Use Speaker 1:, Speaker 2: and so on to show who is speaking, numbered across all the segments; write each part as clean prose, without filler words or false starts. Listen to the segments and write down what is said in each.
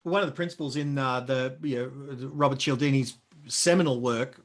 Speaker 1: One of the principles in Robert Cialdini's seminal work,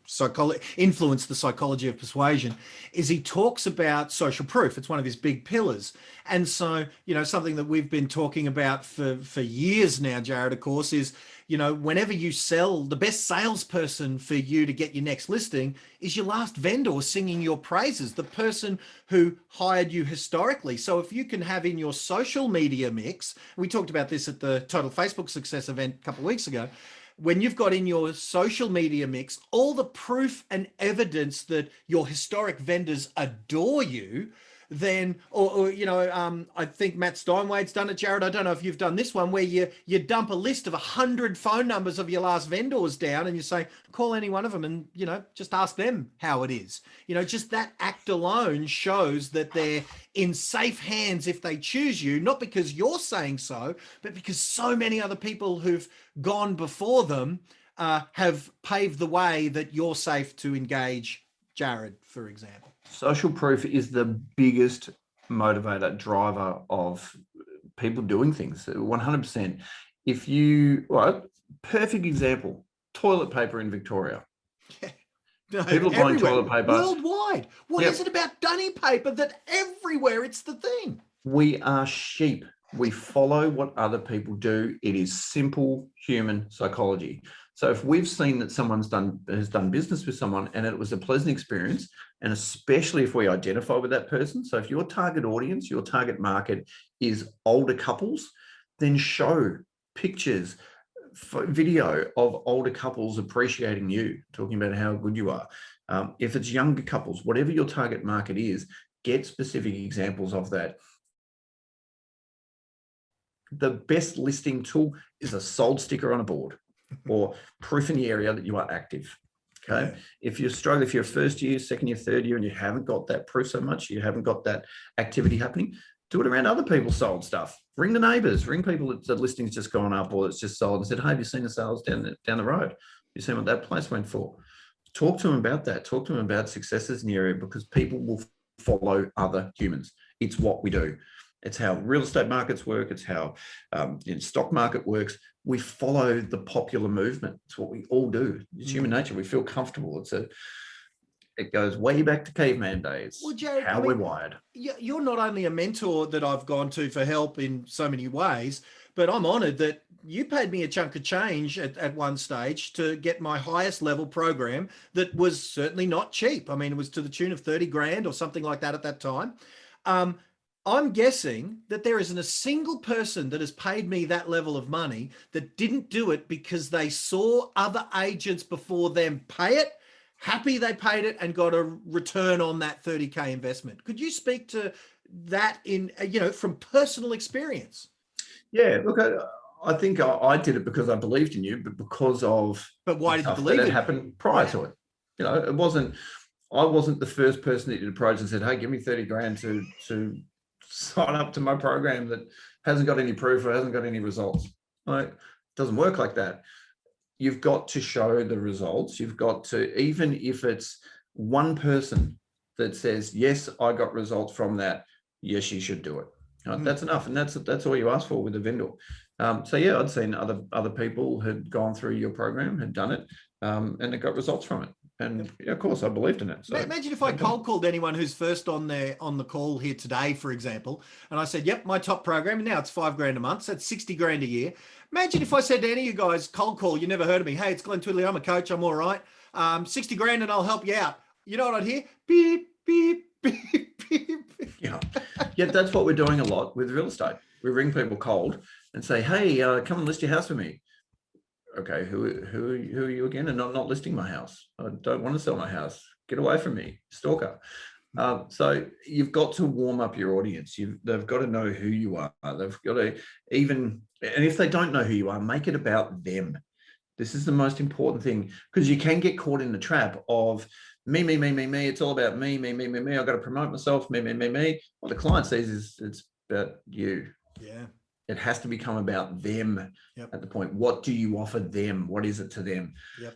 Speaker 1: Influence the Psychology of Persuasion, is he talks about social proof. It's one of his big pillars. And so, something that we've been talking about for years now, Jared, of course, is, whenever you sell, the best salesperson for you to get your next listing is your last vendor singing your praises, the person who hired you historically. So if you can have in your social media mix, we talked about this at the Total Facebook Success event a couple of weeks ago, when you've got in your social media mix all the proof and evidence that your historic vendors adore you, then, I think Matt Steinwade's done it, Jared. I don't know if you've done this one where you dump a list of 100 phone numbers of your last vendors down and you say, call any one of them and, just ask them how it is. Just that act alone shows that they're in safe hands if they choose you, not because you're saying so, but because so many other people who've gone before them have paved the way that you're safe to engage Jared, for example.
Speaker 2: Social proof is the biggest motivator, driver of people doing things, 100%. Perfect example, toilet paper in Victoria.
Speaker 1: Yeah. No,
Speaker 2: people buying toilet paper.
Speaker 1: Worldwide. What is it about dunny paper that everywhere it's the thing?
Speaker 2: We are sheep. We follow what other people do. It is simple human psychology. So if we've seen that someone's has done business with someone and it was a pleasant experience, and especially if we identify with that person, so if your target audience, your target market is older couples, then show pictures, video of older couples appreciating you, talking about how good you are. If it's younger couples, whatever your target market is, get specific examples of that. The best listing tool is a sold sticker on a board or proof in the area that you are active. Okay. Yeah. If you're struggling, if you're first year, second year, third year, and you haven't got that proof so much, you haven't got that activity happening, do it around other people's sold stuff. Ring the neighbors, ring people that the listing's just gone up or it's just sold and said, hey, have you seen the sales down the road? You seen what that place went for? Talk to them about that. Talk to them about successes in the area, because people will follow other humans. It's what we do. It's how real estate markets work. It's how stock market works. We follow the popular movement. It's what we all do. It's human nature. We feel comfortable. It goes way back to caveman days. Well, Jared, how we're wired.
Speaker 1: You're not only a mentor that I've gone to for help in so many ways, but I'm honored that you paid me a chunk of change at one stage to get my highest level program that was certainly not cheap. I mean, it was to the tune of 30 grand or something like that at that time. I'm guessing that there isn't a single person that has paid me that level of money that didn't do it because they saw other agents before them pay it, happy they paid it, and got a return on that 30K investment. Could you speak to that from personal experience?
Speaker 2: Yeah, look, I think I did it because I believed in you, but because of
Speaker 1: why did you believe it?
Speaker 2: Happened prior to it. It wasn't. I wasn't the first person that you'd approach and said, "Hey, give me 30 grand to sign up to my program that hasn't got any proof or hasn't got any results." Like, it doesn't work like that. You've got to show the results. You've got to, even if it's one person that says, yes, I got results from that, yes, you should do it. That's enough. And that's all you ask for with a vendor. So yeah, I'd seen other people had gone through your program, had done it, and they got results from it. And yeah, of course, I believed in it. So
Speaker 1: imagine if I cold called anyone who's first on the call here today, for example, and I said, yep, my top program, and now it's $5 grand a month, so it's 60 grand a year. Imagine if I said to any of you guys, cold call, you never heard of me. Hey, it's Glenn Twiddle, I'm a coach, I'm all right. 60 grand and I'll help you out. You know what I'd hear? Beep, beep, beep, beep.
Speaker 2: Yeah, that's what we're doing a lot with real estate. We ring people cold and say, hey, come and list your house for me. Okay, who are you again? And I'm not listing my house. I don't want to sell my house. Get away from me, stalker. So you've got to warm up your audience. They've got to know who you are. They've got to and if they don't know who you are, make it about them. This is the most important thing, because you can get caught in the trap of me. It's all about me. I've got to promote myself. Me. What the client sees is it's about you.
Speaker 1: Yeah.
Speaker 2: It has to become about them at the point. What do you offer them? What is it to them?
Speaker 1: Yep.